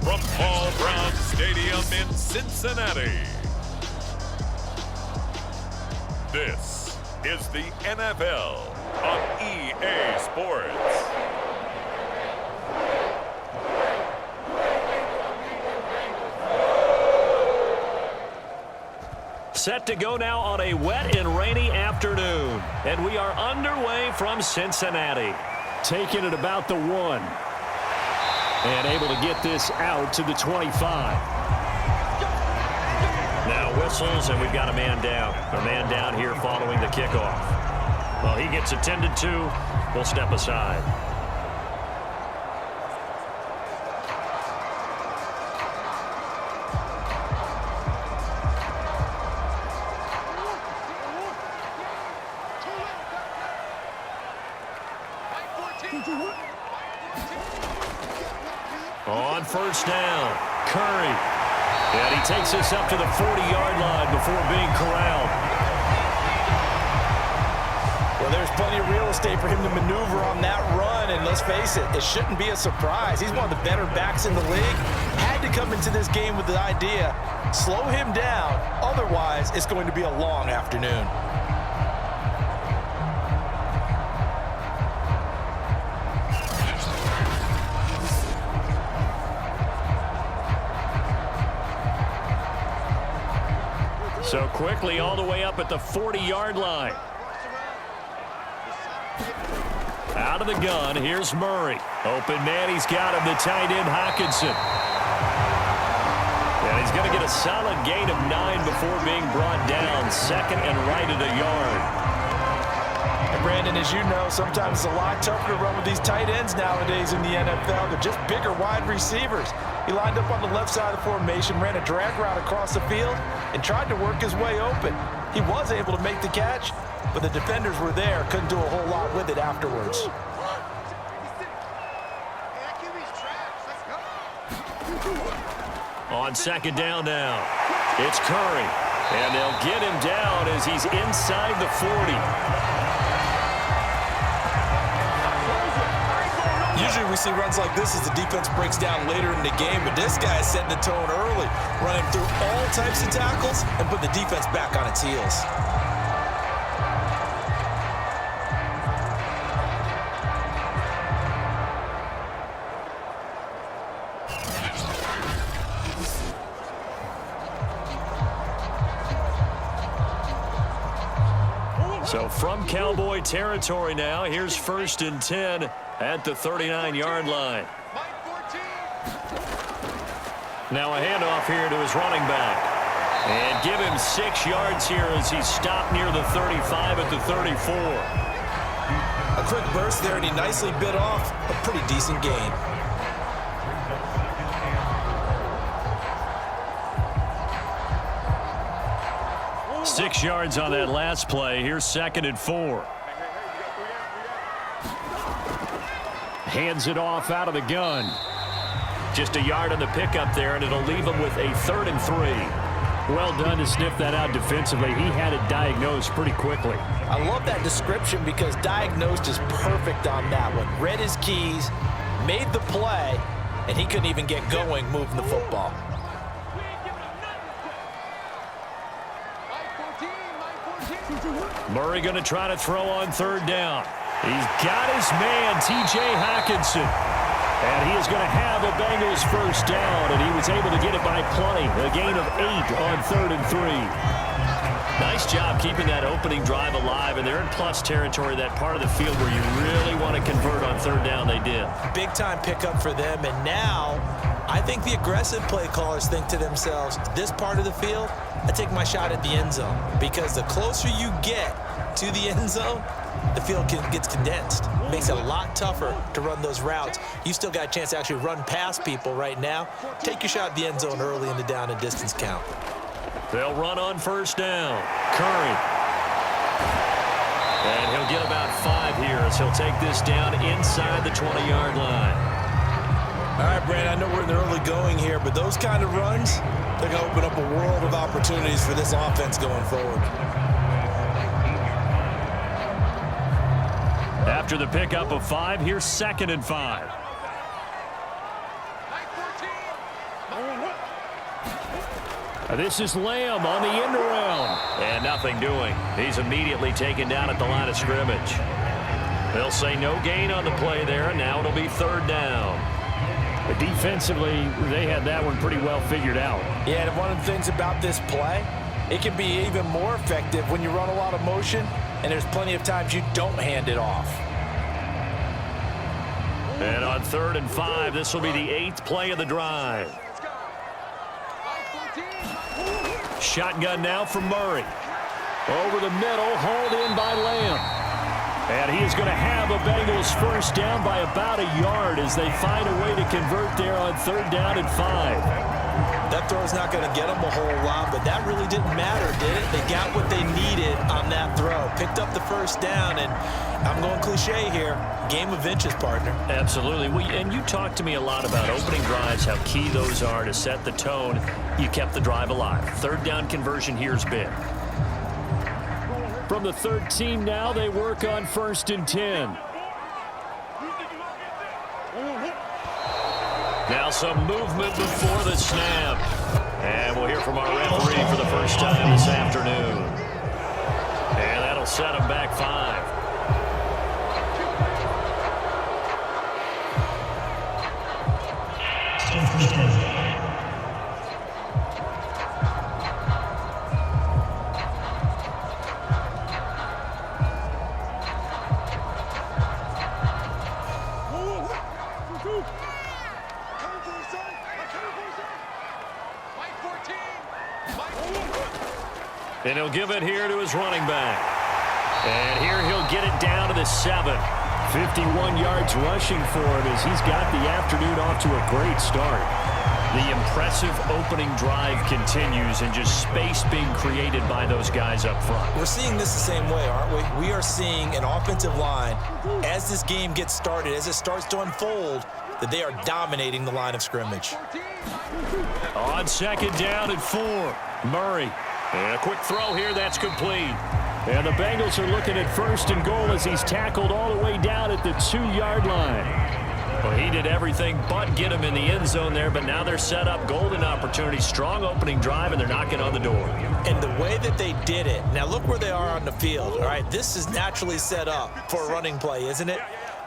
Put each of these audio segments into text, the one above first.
from Paul Brown Stadium in Cincinnati. This is the NFL on EA Sports. Set to go now on a wet and rainy afternoon. And we are underway from Cincinnati. Taking it about the 1. And able to get this out to the 25. Now whistles, and we've got a man down. A man down here following the kickoff. Well, he gets attended to. We'll step aside. On first down, Curry. And he takes us up to the 40-yard line before being corralled. Well, there's plenty of real estate for him to maneuver on that run, and let's face it, it shouldn't be a surprise. He's one of the better backs in the league. Had to come into this game with the idea, slow him down, otherwise it's going to be a long afternoon. So quickly all the way up at the 40-yard line. Out of the gun, here's Murray. Open man, he's got him, the tight end, Hockenson. And he's going to get a solid gain of 9 before being brought down. Second and right at a yard. And Brandon, as you know, sometimes it's a lot tougher to run with these tight ends nowadays in the NFL. They're just bigger wide receivers. He lined up on the left side of the formation, ran a drag route across the field, and tried to work his way open. He was able to make the catch, but the defenders were there, couldn't do a whole lot with it afterwards. On second down now, it's Curry. And they'll get him down as he's inside the 40. Usually we see runs like this as the defense breaks down later in the game, but this guy is setting the tone early, running through all types of tackles and put the defense back on its heels. So from Cowboy territory now, here's 1st and 10 at the 39-yard line. Now a handoff here to his running back. And give him 6 yards here as he's stopped near the 35 at the 34. A quick burst there, and he nicely bit off a pretty decent gain. Six yards on that last play. Here's 2nd and 4. Hands it off out of the gun. Just a yard on the pickup there, and it'll leave him with a 3rd and 3. Well done to sniff that out defensively. He had it diagnosed pretty quickly. I love that description because diagnosed is perfect on that one. Read his keys, made the play, and he couldn't even get going moving the football. Murray going to try to throw on 3rd down. He's got his man, T.J. Hockenson. And he is going to have a Bengals 1st down, and he was able to get it by plenty. A gain of 8 on 3rd and 3. Nice job keeping that opening drive alive, and they're in plus territory, that part of the field where you really want to convert on 3rd down. They did. Big time pickup for them, and now I think the aggressive play callers think to themselves, this part of the field, I take my shot at the end zone, because the closer you get to the end zone, the field gets condensed. Makes it a lot tougher to run those routes. You still got a chance to actually run past people right now. Take your shot at the end zone early in the down and distance count. They'll run on 1st down. Curry. And he'll get about 5 here as he'll take this down inside the 20-yard line. All right, Brandon, I know we're in the early going here, but those kind of runs, they're going to open up a world of opportunities for this offense going forward. After the pickup of 5, here's 2nd and 5. This is Lamb on the end around. And nothing doing. He's immediately taken down at the line of scrimmage. They'll say no gain on the play there, and now it'll be third down. But defensively, they had that one pretty well figured out. Yeah, and one of the things about this play, it can be even more effective when you run a lot of motion, and there's plenty of times you don't hand it off. And on 3rd and 5, this will be the 8th play of the drive. Shotgun now from Murray. Over the middle, hauled in by Lamb. And he is going to have a Bengals first down by about a yard as they find a way to convert there on 3rd down and 5. That throw's not going to get them a whole lot, but that really didn't matter, did it? They got what they needed on that throw. Picked up the first down, and I'm going cliche here. Game of inches, partner. Absolutely. And you talked to me a lot about opening drives, how key those are to set the tone. You kept the drive alive. 3rd down conversion here's big. From the 13 now, they work on 1st and 10. Now some movement before the snap. And we'll hear from our referee for the first time this afternoon. And that'll set them back 5. And he'll give it here to his running back. And here he'll get it down to the 7. 51 yards rushing for him as he's got the afternoon off to a great start. The impressive opening drive continues and just space being created by those guys up front. We're seeing this the same way, aren't we? We are seeing an offensive line, as this game gets started, as it starts to unfold, that they are dominating the line of scrimmage. On 2nd down and 4, Murray. And a quick throw here, that's complete. And the Bengals are looking at 1st and goal as he's tackled all the way down at the 2-yard line. Well, he did everything but get him in the end zone there, but now they're set up. Golden opportunity, strong opening drive, and they're knocking on the door. And the way that they did it, now look where they are on the field. All right, this is naturally set up for a running play, isn't it?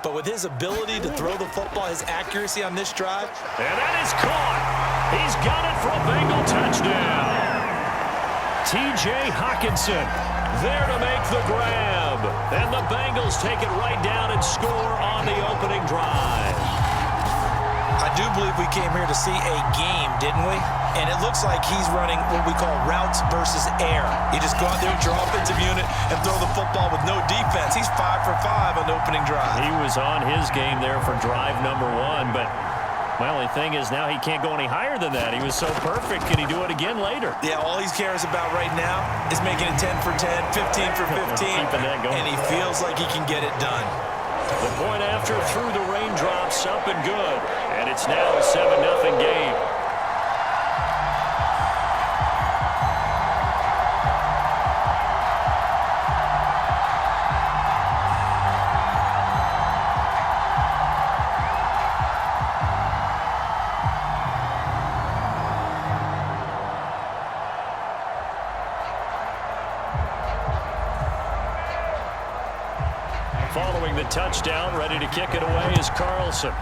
But with his ability to throw the football, his accuracy on this drive. And that is caught. He's got it for a Bengal touchdown. T.J. Hockenson there to make the grab. And the Bengals take it right down and score on the opening drive. I do believe we came here to see a game, didn't we? And it looks like he's running what we call routes versus air. You just go out there with your offensive unit and throw the football with no defense. He's 5 for 5 on the opening drive. He was on his game there for drive number 1, but my only thing is now he can't go any higher than that. He was so perfect. Can he do it again later? Yeah, all he cares about right now is making it 10 for 10, 15 for 15. Keeping that going. And he feels like he can get it done. The point after through the raindrops, up and good. And it's now a 7-0 game. Following the touchdown, ready to kick it away is Carlson.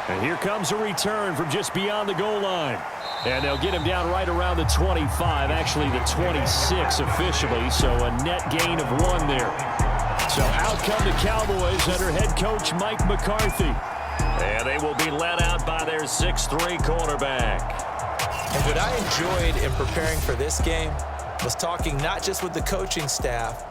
And here comes a return from just beyond the goal line. And they'll get him down right around the 25, actually the 26 officially, so a net gain of 1 there. So out come the Cowboys under head coach Mike McCarthy. And they will be led out by their 6'3" quarterback. And what I enjoyed in preparing for this game was talking not just with the coaching staff,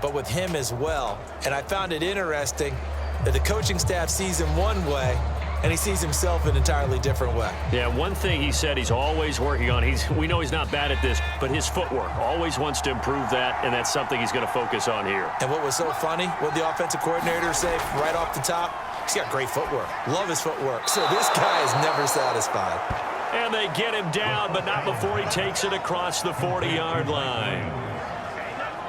but with him as well. And I found it interesting that the coaching staff sees him one way, and he sees himself an entirely different way. Yeah, one thing he said he's always working on, we know he's not bad at this, but his footwork, always wants to improve that, and that's something he's going to focus on here. And what was so funny, what the offensive coordinator said right off the top, he's got great footwork. Love his footwork. So this guy is never satisfied. And they get him down, but not before he takes it across the 40-yard line.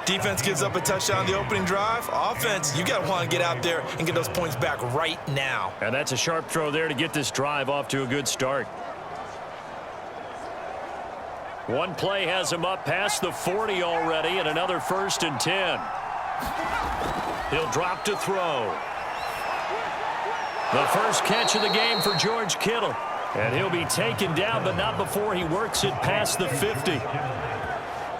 Defense gives up a touchdown on the opening drive. Offense, you got to want to get out there and get those points back right now. And that's a sharp throw there to get this drive off to a good start. One play has him up past the 40 already, and another 1st and 10. He'll drop to throw. The first catch of the game for George Kittle. And he'll be taken down, but not before he works it past the 50.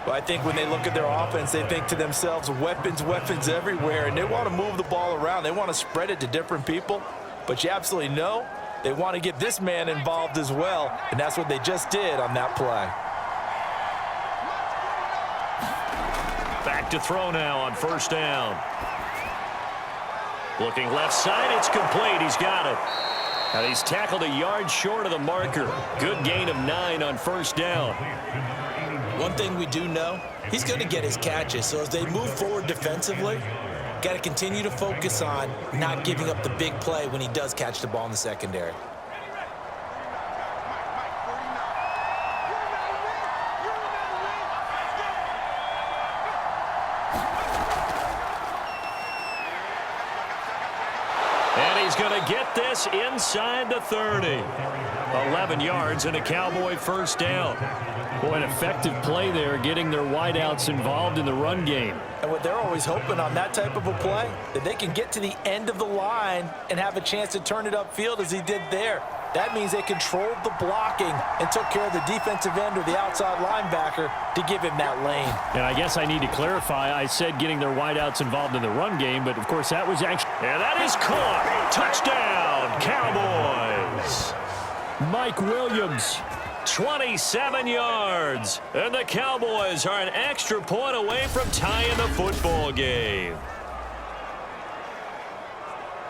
Well, I think when they look at their offense, they think to themselves, weapons, weapons everywhere, and they want to move the ball around. They want to spread it to different people, but you absolutely know they want to get this man involved as well, and that's what they just did on that play. Back to throw now on 1st down. Looking left side, it's complete. He's got it. And he's tackled a yard short of the marker. Good gain of 9 on 1st down. One thing we do know, he's going to get his catches. So as they move forward defensively, got to continue to focus on not giving up the big play when he does catch the ball in the secondary. And he's going to get this inside the 30. 11 yards and a Cowboy 1st down. Boy, an effective play there, getting their wideouts involved in the run game. And what they're always hoping on that type of a play, that they can get to the end of the line and have a chance to turn it upfield as he did there. That means they controlled the blocking and took care of the defensive end or the outside linebacker to give him that lane. And I guess I need to clarify, I said getting their wideouts involved in the run game, but of course that was actually... And that is caught! Touchdown, Cowboys! Mike Williams, 27 yards. And the Cowboys are an extra point away from tying the football game.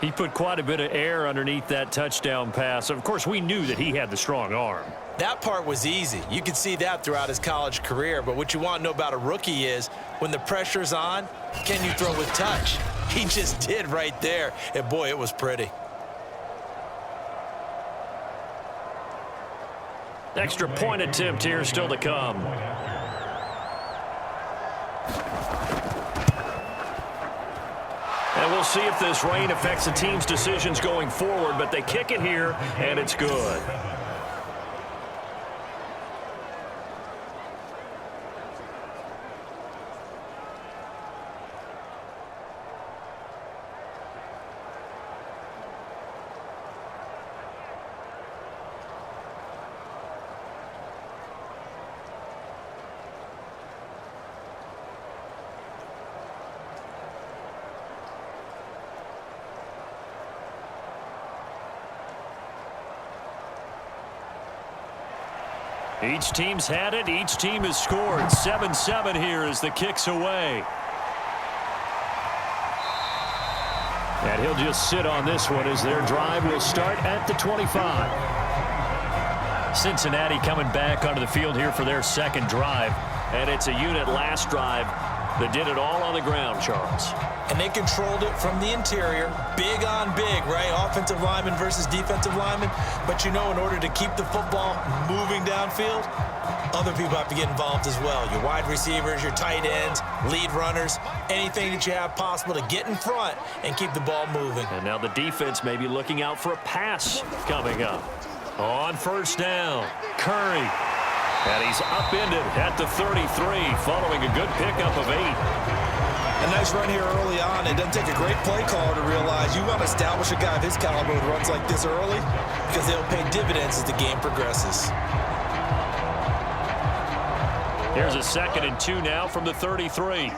He put quite a bit of air underneath that touchdown pass. Of course, we knew that he had the strong arm. That part was easy. You could see that throughout his college career. But what you want to know about a rookie is when the pressure's on, can you throw with touch? He just did right there. And, boy, it was pretty. Extra point attempt here still to come. And we'll see if this rain affects the team's decisions going forward, but they kick it here, and it's good. Each team's had it. Each team has scored. 7-7 here as the kick's away. And he'll just sit on this one as their drive will start at the 25. Cincinnati coming back onto the field here for their second drive. And it's a unit last drive that did it all on the ground, Charles. And they controlled it from the interior. Big on big, right? Offensive lineman versus defensive lineman. But you know, in order to keep the football moving downfield, other people have to get involved as well. Your wide receivers, your tight ends, lead runners, anything that you have possible to get in front and keep the ball moving. And now the defense may be looking out for a pass coming up. On 1st down, Curry. And he's upended at the 33 following a good pickup of 8. A nice run here early on. It doesn't take a great play caller to realize you want to establish a guy of his caliber with runs like this early because they'll pay dividends as the game progresses. Here's a 2nd and 2 now from the 33.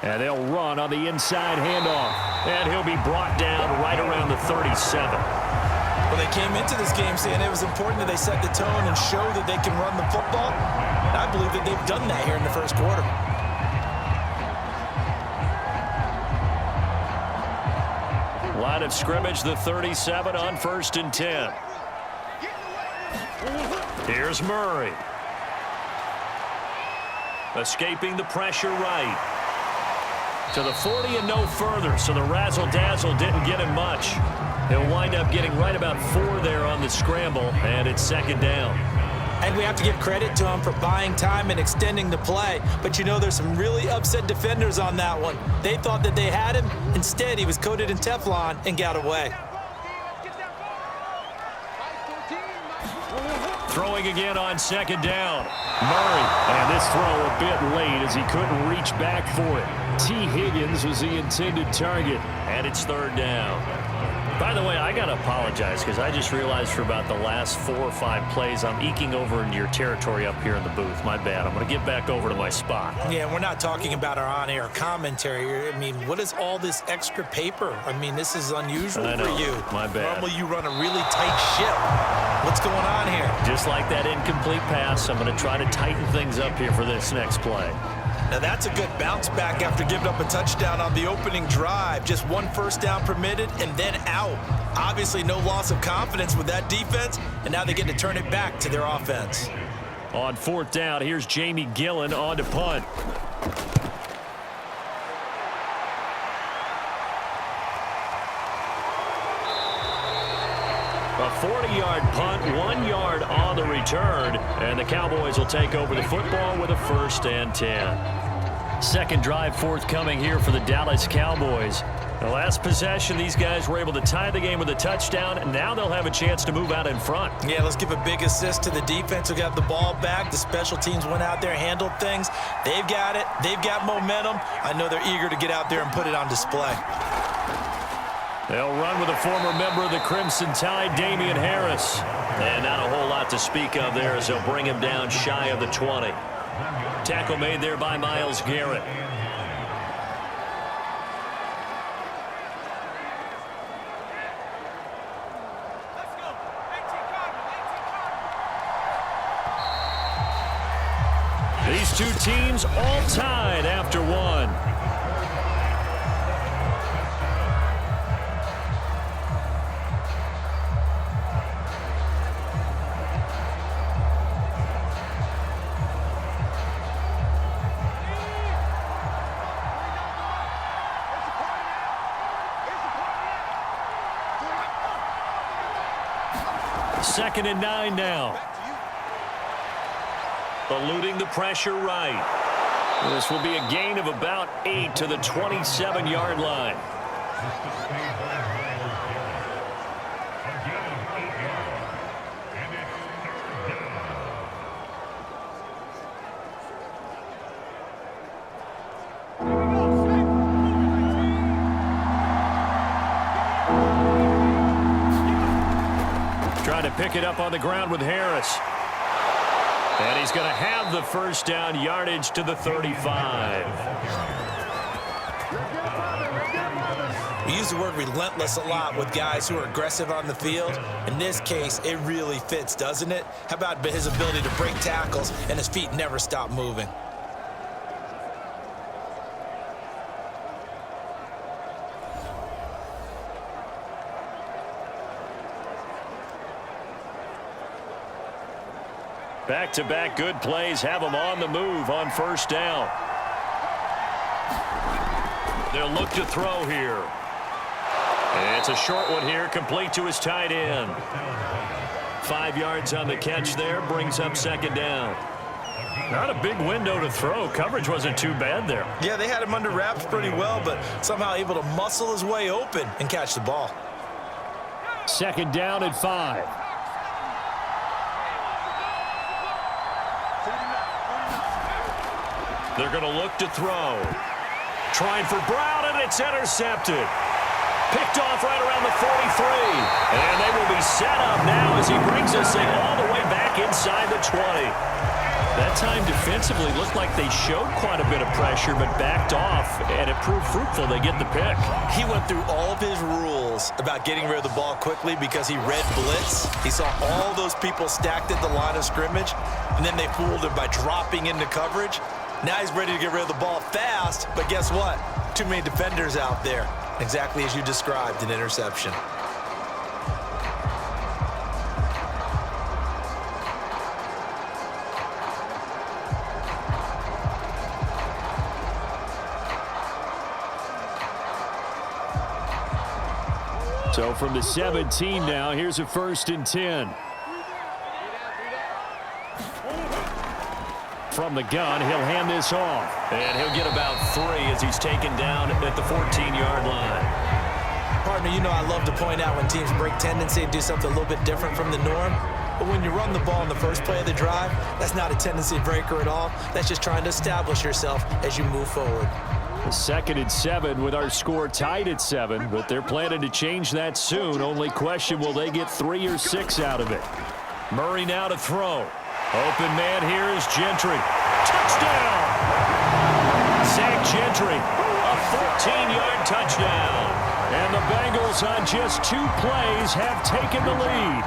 And they'll run on the inside handoff. And he'll be brought down right around the 37. Well, they came into this game saying it was important that they set the tone and show that they can run the football. I believe that they've done that here in the first quarter. Line of scrimmage, the 37 on 1st and 10. Here's Murray. Escaping the pressure right. To the 40 and no further, so the razzle-dazzle didn't get him much. He'll wind up getting right about 4 there on the scramble, and it's 2nd down. And we have to give credit to him for buying time and extending the play. But you know, there's some really upset defenders on that one. They thought that they had him. Instead, he was coated in Teflon and got away. Throwing again on second down. Murray. And this throw a bit late as he couldn't reach back for it. T. Higgins was the intended target. And it's third down. By the way, I got to apologize because I just realized for about the last 4 or 5 plays, I'm eking over into your territory up here in the booth. My bad. I'm going to get back over to my spot. Yeah, we're not talking about our on-air commentary. I mean, what is all this extra paper? I mean, this is unusual for you. My bad. Normally you run a really tight ship. What's going on here? Just like that incomplete pass, I'm going to try to tighten things up here for this next play. Now that's a good bounce back after giving up a touchdown on the opening drive. Just 1 first down permitted and then out. Obviously no loss of confidence with that defense, and now they get to turn it back to their offense. On fourth down, here's Jamie Gillen on to punt. A 40-yard punt, 1 yard on the return, and the Cowboys will take over the football with a 1st and 10. Second drive forthcoming here for the Dallas Cowboys. The last possession, these guys were able to tie the game with a touchdown, and now they'll have a chance to move out in front. Yeah, let's give a big assist to the defense who got the ball back. The special teams went out there, handled things. They've got it. They've got momentum. I know they're eager to get out there and put it on display. They'll run with a former member of the Crimson Tide, Damian Harris. And not a whole lot to speak of there as they'll bring him down shy of the 20. Tackle made there by Myles Garrett. These two teams all tied after one. Second and 9 now. Eluding the pressure right. This will be a gain of about 8 to the 27-yard line. Trying to pick it up on the ground with Harris. And he's going to have the first down, yardage to the 35. We use the word relentless a lot with guys who are aggressive on the field. In this case, it really fits, doesn't it? How about his ability to break tackles and his feet never stop moving? Back-to-back good plays have him on the move on first down. They'll look to throw here. And it's a short one here, complete to his tight end. 5 yards on the catch there, brings up second down. Not a big window to throw. Coverage wasn't too bad there. Yeah, they had him under wraps pretty well, but somehow able to muscle his way open and catch the ball. Second down at 5. They're going to look to throw. Trying for Brown, and it's intercepted. Picked off right around the 43. And they will be set up now as he brings this thing all the way back inside the 20. That time defensively looked like they showed quite a bit of pressure but backed off, and it proved fruitful. They get the pick. He went through all of his rules about getting rid of the ball quickly because he read blitz. He saw all those people stacked at the line of scrimmage, and then they fooled him by dropping into coverage. Now he's ready to get rid of the ball fast, but guess what? Too many defenders out there. Exactly as you described, an interception. So from the 17 now, here's a 1st and 10. from the gun. He'll hand this off. And he'll get about 3 as he's taken down at the 14-yard line. Partner, you know I love to point out when teams break tendency and do something a little bit different from the norm. But when you run the ball in the first play of the drive, that's not a tendency breaker at all. That's just trying to establish yourself as you move forward. The 2nd and 7 with our score tied at 7, but they're planning to change that soon. Only question, will they get 3 or 6 out of it? Murray now to throw. Open man here is Gentry. Touchdown! Zach Gentry, a 14-yard touchdown. And the Bengals on just 2 plays have taken the lead.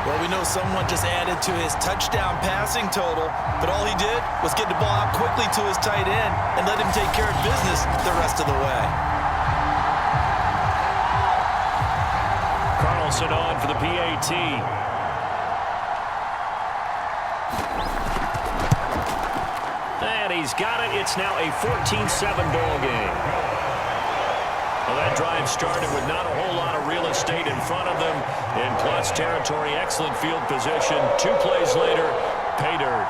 Well, we know someone just added to his touchdown passing total, but all he did was get the ball out quickly to his tight end and let him take care of business the rest of the way. Carlson on for the PAT. And he's got it. It's now a 14-7 ball game. Well, that drive started with not a whole lot of real estate in front of them. In plus territory, excellent field position. 2 plays later, pay dirt.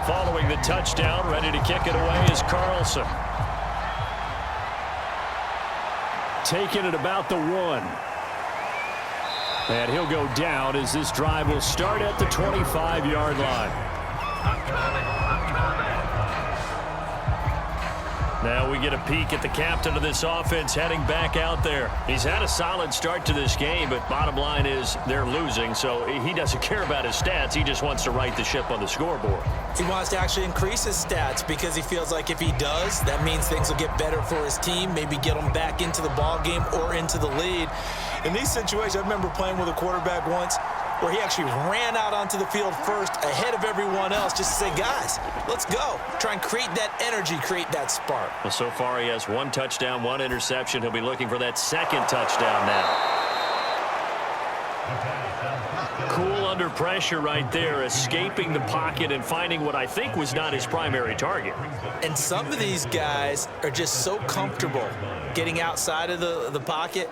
Following the touchdown, ready to kick it away is Carlson. Taking it about the 1. And he'll go down as this drive will start at the 25-yard line. Now we get a peek at the captain of this offense heading back out there. He's had a solid start to this game, but bottom line is they're losing, so he doesn't care about his stats. He just wants to right the ship on the scoreboard. He wants to actually increase his stats because he feels like if he does, that means things will get better for his team, maybe get them back into the ball game or into the lead. In these situations, I remember playing with a quarterback once where he actually ran out onto the field first ahead of everyone else just to say, guys, let's go. Try and create that energy, create that spark. Well, so far he has 1 touchdown, 1 interception. He'll be looking for that 2nd touchdown now. Cool under pressure right there, escaping the pocket and finding what I think was not his primary target. And some of these guys are just so comfortable getting outside of the pocket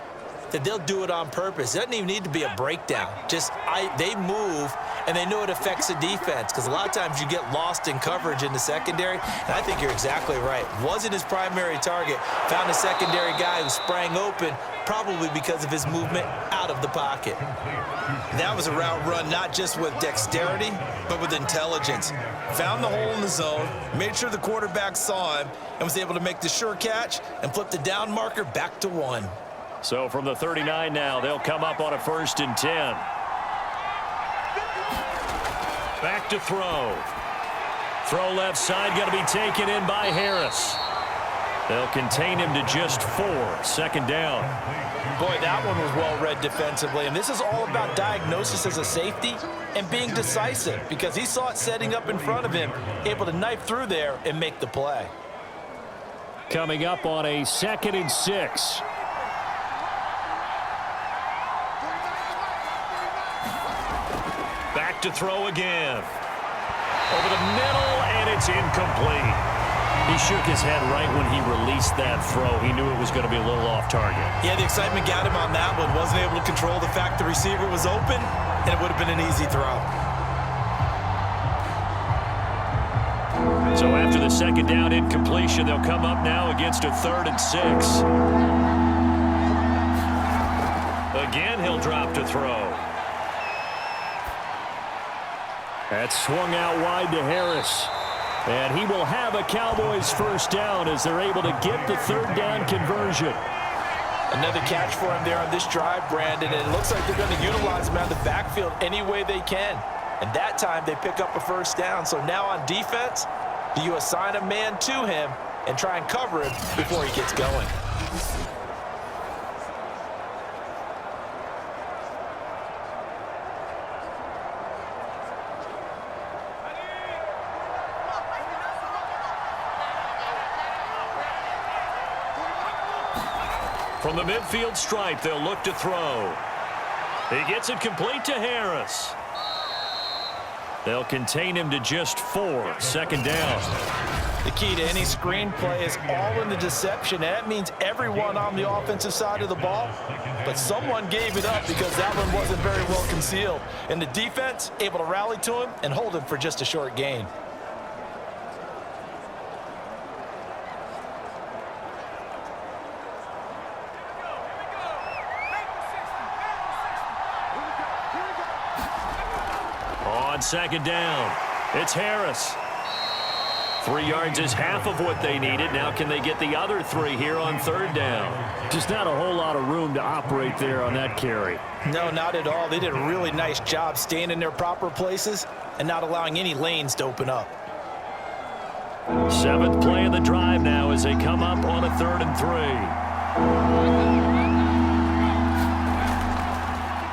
that they'll do it on purpose. It doesn't even need to be a breakdown. Just they move, and they know it affects the defense because a lot of times you get lost in coverage in the secondary, and I think you're exactly right. Wasn't his primary target. Found a secondary guy who sprang open, probably because of his movement out of the pocket. That was a route run not just with dexterity, but with intelligence. Found the hole in the zone, made sure the quarterback saw him, and was able to make the sure catch and flip the down marker back to 1. So from the 39 now, they'll come up on a 1st and 10. Back to throw. Throw left side, going to be taken in by Harris. They'll contain him to just 4. 2nd down. Boy, that one was well read defensively, and this is all about diagnosis as a safety and being decisive because he saw it setting up in front of him, able to knife through there and make the play. Coming up on a 2nd and 6. Back to throw again. Over the middle, and it's incomplete. He shook his head right when he released that throw. He knew it was going to be a little off target. Yeah, the excitement got him on that one. Wasn't able to control the fact the receiver was open, and it would have been an easy throw. So after the 2nd down incompletion, they'll come up now against a 3rd and 6. Again, he'll drop to throw. That's swung out wide to Harris. And he will have a Cowboys 1st down as they're able to get the 3rd down conversion. Another catch for him there on this drive, Brandon, and it looks like they're going to utilize him out of the backfield any way they can. And that time they pick up a 1st down. So now on defense, do you assign a man to him and try and cover him before he gets going? From the midfield stripe, they'll look to throw. He gets it complete to Harris. They'll contain him to just 4. Second down. The key to any screenplay is all in the deception. That means everyone on the offensive side of the ball, but someone gave it up because that one wasn't very well concealed. And the defense able to rally to him and hold him for just a short gain. On second down, it's Harris. 3 yards is half of what they needed. Now can they get the other 3 here on third down? Just not a whole lot of room to operate there on that carry. No, not at all. They did a really nice job staying in their proper places and not allowing any lanes to open up. 7th play of the drive now as they come up on a 3rd and 3.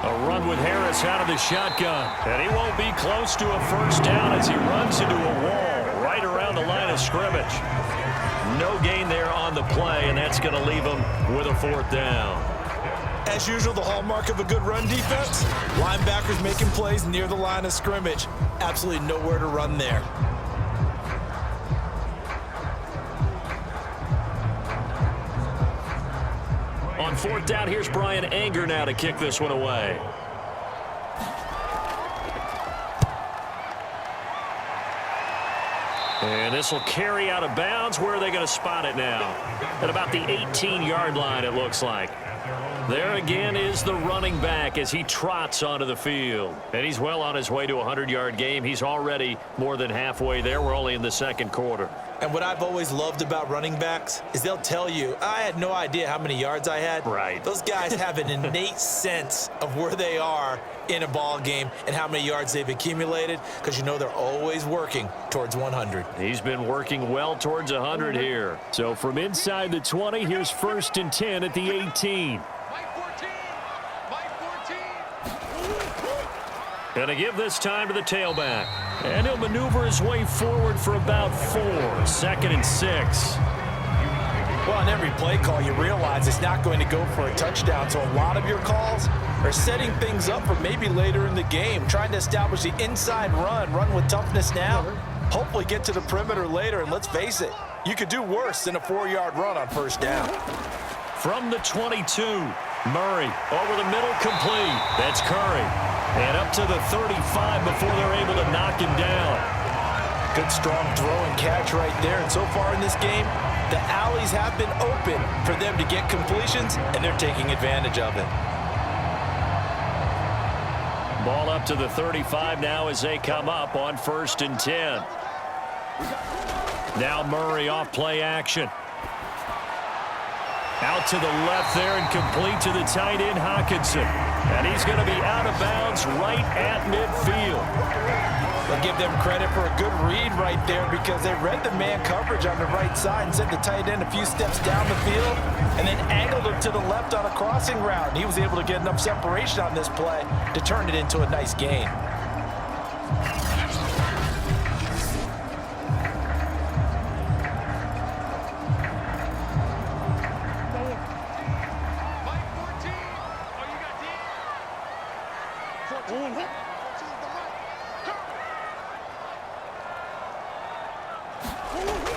A run with Harris out of the shotgun. And he won't be close to a first down as he runs into a wall right around the line of scrimmage. No gain there on the play, and that's going to leave him with a 4th down. As usual, the hallmark of a good run defense, linebackers making plays near the line of scrimmage. Absolutely nowhere to run there. On 4th down, here's Brian Anger now to kick this one away. And this will carry out of bounds. Where are they going to spot it now? At about the 18-yard line, it looks like. There again is the running back as he trots onto the field. And he's well on his way to a 100-yard game. He's already more than halfway there. We're only in the second quarter. And what I've always loved about running backs is they'll tell you, I had no idea how many yards I had. Right. Those guys have an innate sense of where they are in a ball game and how many yards they've accumulated because you know they're always working towards 100. He's been working well towards 100 here. So from inside the 20, here's 1st and 10 at the 18. Going to give this time to the tailback. And he'll maneuver his way forward for about 4. 2nd and 6. Well, on every play call, you realize it's not going to go for a touchdown. So a lot of your calls are setting things up for maybe later in the game, trying to establish the inside run with toughness now, hopefully get to the perimeter later. And let's face it, you could do worse than a 4-yard run on 1st down. From the 22, Murray over the middle, complete. That's Curry. And up to the 35 before they're able to knock him down. Good strong throw and catch right there. And so far in this game, the alleys have been open for them to get completions, and they're taking advantage of it. Ball up to the 35 now as they come up on 1st and 10. Now Murray off play action. Out to the left there and complete to the tight end, Hockenson. And he's going to be out of bounds right at midfield. They'll give them credit for a good read right there because they read the man coverage on the right side and sent the tight end a few steps down the field and then angled him to the left on a crossing route. And he was able to get enough separation on this play to turn it into a nice gain.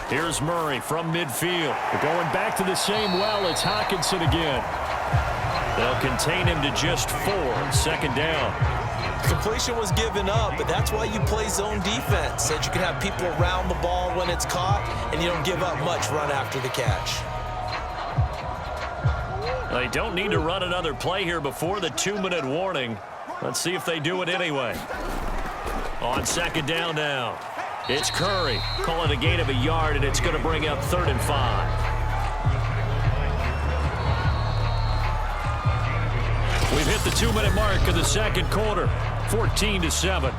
Here's Murray from midfield. Going back to the same well, it's Hockenson again. They'll contain him to just 4. 2nd down. Completion was given up, but that's why you play zone defense, so that you can have people around the ball when it's caught, and you don't give up much run after the catch. They don't need to run another play here before the 2-minute warning. Let's see if they do it anyway. On 2nd down now. It's Curry. Call it a gain of a yard, and it's going to bring up 3rd and 5. We've hit the 2-minute mark of the second quarter. 14-7.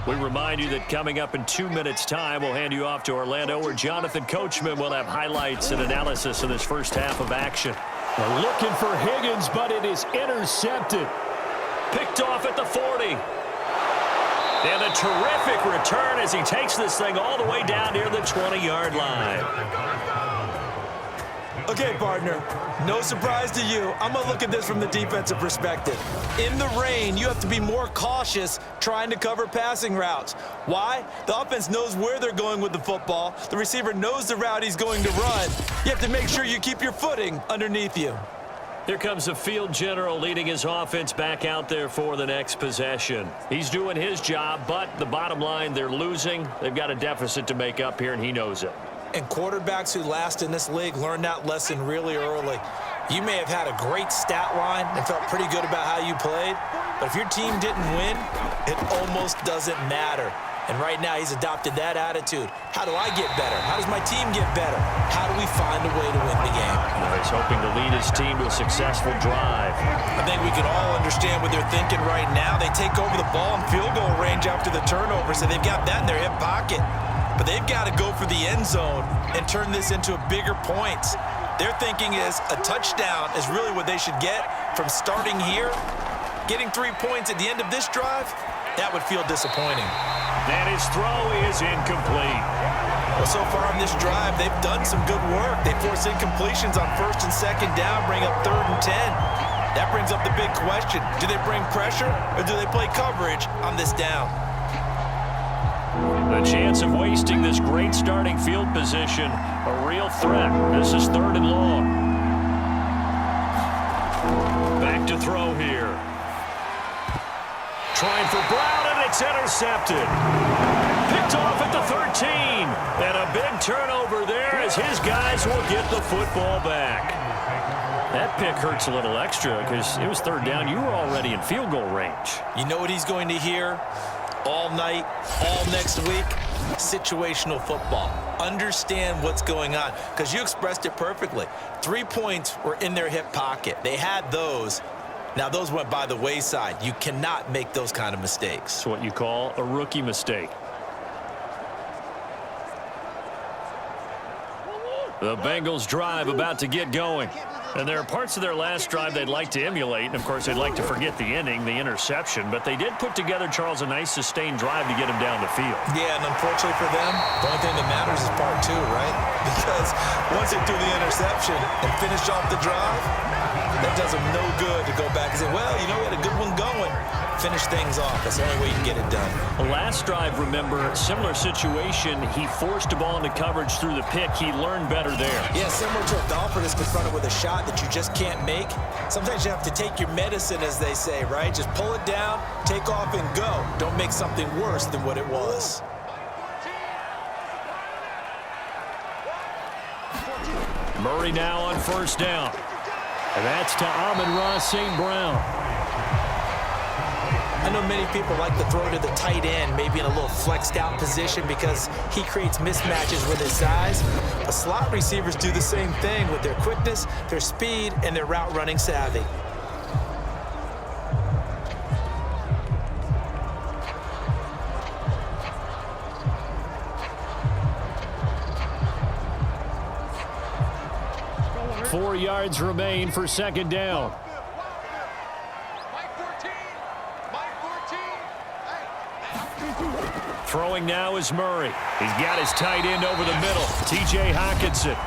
We remind you that coming up in 2 minutes' time, we'll hand you off to Orlando, where Jonathan Coachman will have highlights and analysis of this first half of action. They're looking for Higgins, but it is intercepted. Picked off at the 40. And a terrific return as he takes this thing all the way down near the 20-yard line. Okay, partner, no surprise to you. I'm going to look at this from the defensive perspective. In the rain, you have to be more cautious trying to cover passing routes. Why? The offense knows where they're going with the football. The receiver knows the route he's going to run. You have to make sure you keep your footing underneath you. Here comes the field general leading his offense back out there for the next possession. He's doing his job, but the bottom line, they're losing. They've got a deficit to make up here, and he knows it. And quarterbacks who last in this league learn that lesson really early. You may have had a great stat line and felt pretty good about how you played, but if your team didn't win, it almost doesn't matter. And right now, he's adopted that attitude. How do I get better? How does my team get better? How do we find a way to win the game? He's hoping to lead his team to a successful drive. I think we can all understand what they're thinking right now. They take over the ball in field goal range after the turnover, so they've got that in their hip pocket. But they've got to go for the end zone and turn this into a bigger points. Their thinking is a touchdown is really what they should get from starting here. Getting 3 points at the end of this drive, that would feel disappointing. And his throw is incomplete. Well, so far on this drive, they've done some good work. They force incompletions on 1st and 2nd down, bring up 3rd and 10. That brings up the big question. Do they bring pressure or do they play coverage on this down? The chance of wasting this great starting field position, a real threat. This is 3rd and long. Back to throw here. Trying for Brown, and it's intercepted. Picked off at the 13. And a big turnover there as his guys will get the football back. That pick hurts a little extra because it was 3rd down. You were already in field goal range. You know what he's going to hear all night, all next week? Situational football. Understand what's going on, because you expressed it perfectly. 3 points were in their hip pocket. They had those. Now, those went by the wayside. You cannot make those kind of mistakes. It's what you call a rookie mistake. The Bengals drive about to get going. And there are parts of their last drive they'd like to emulate. And, of course, they'd like to forget the inning, the interception. But they did put together, Charles, a nice sustained drive to get him down the field. Yeah, and unfortunately for them, the only thing that matters is part 2, right? Because once they threw the interception and finished off the drive, that does them no good to go back and say, well, you know, we had a good one going. Finish things off. That's the only way you can get it done. The last drive, remember, similar situation. He forced a ball into coverage through the pick. He learned better there. Yeah, similar to a golfer that's confronted with a shot that you just can't make. Sometimes you have to take your medicine, as they say, right? Just pull it down, take off, and go. Don't make something worse than what it was. Murray now on 1st down. And that's to Amon-Ra St. Brown. I know many people like to throw to the tight end, maybe in a little flexed out position because he creates mismatches with his size. The slot receivers do the same thing with their quickness, their speed, and their route running savvy. Four yards remain for 2nd down. Throwing now is Murray. He's got his tight end over the middle, T.J. Hockenson.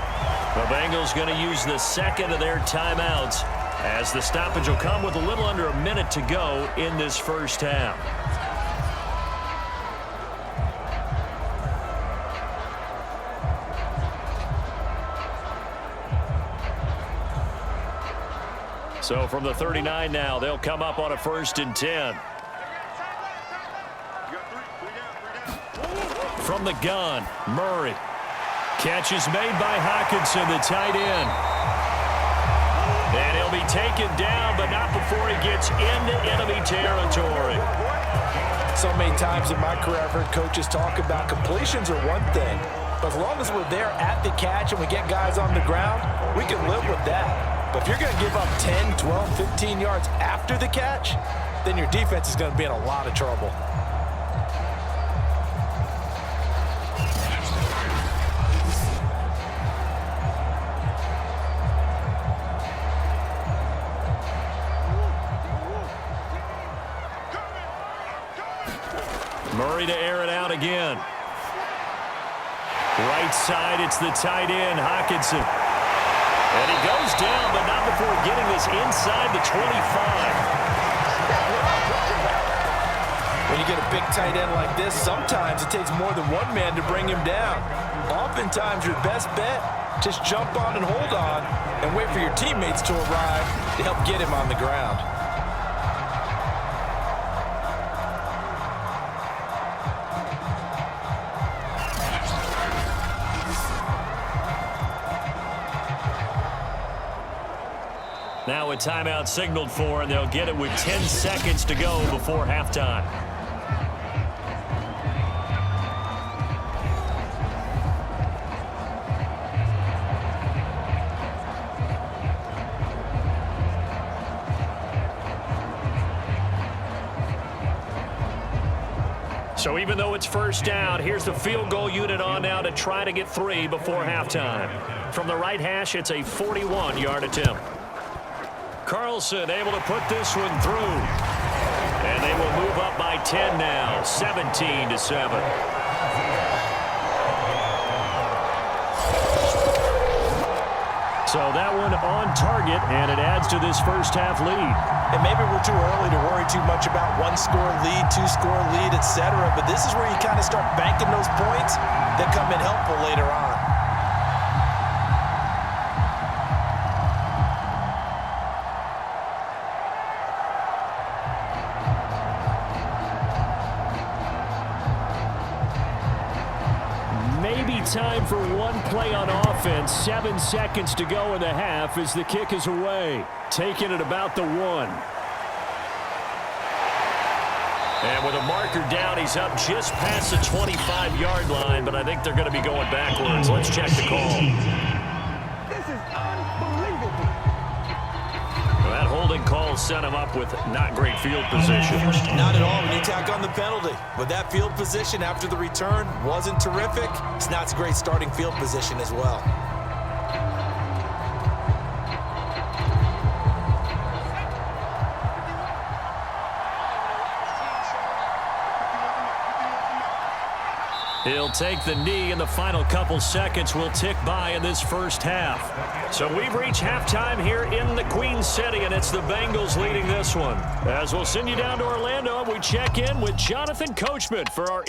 The Bengals going to use the 2nd of their timeouts as the stoppage will come with a little under a minute to go in this 1st half. So from the 39 now, they'll come up on a 1st and 10. From the gun, Murray. Catch is made by Hockenson, the tight end. And he'll be taken down, but not before he gets into enemy territory. So many times in my career, I've heard coaches talk about completions are one thing. But as long as we're there at the catch and we get guys on the ground, we can live with that. But if you're going to give up 10, 12, 15 yards after the catch, then your defense is going to be in a lot of trouble. Murray to air it out again. Right side, it's the tight end, Hockenson. And he goes down, but not before getting this inside the 25. When you get a big tight end like this, sometimes it takes more than one man to bring him down. Oftentimes, your best bet, just jump on and hold on and wait for your teammates to arrive to help get him on the ground. Now a timeout signaled for, and they'll get it with 10 seconds to go before halftime. So even though it's first down, here's the field goal unit on now to try to get 3 before halftime. From the right hash, it's a 41-yard attempt. Carlson able to put this one through. And they will move up by 10 now, 17-7. So that one on target, and it adds to this first half lead. And maybe we're too early to worry too much about one-score lead, two-score lead, etc. But this is where you kind of start banking those points that come in helpful later on. Time for one play on offense. 7 seconds to go in the half as the kick is away. Taking it about the 1. And with a marker down, he's up just past the 25-yard line, but I think they're going to be going backwards. Let's check the call. This is unbelievable. Well, that holding call set him up with not great field position. Not at all when you tack on the penalty. With that field position after the return wasn't terrific, it's not a great starting field position as well. He'll take the knee, and the final couple seconds will tick by in this first half. So we've reached halftime here in the Queen City, and it's the Bengals leading this one. As we'll send you down to Orlando, we check in with Jonathan Coachman for our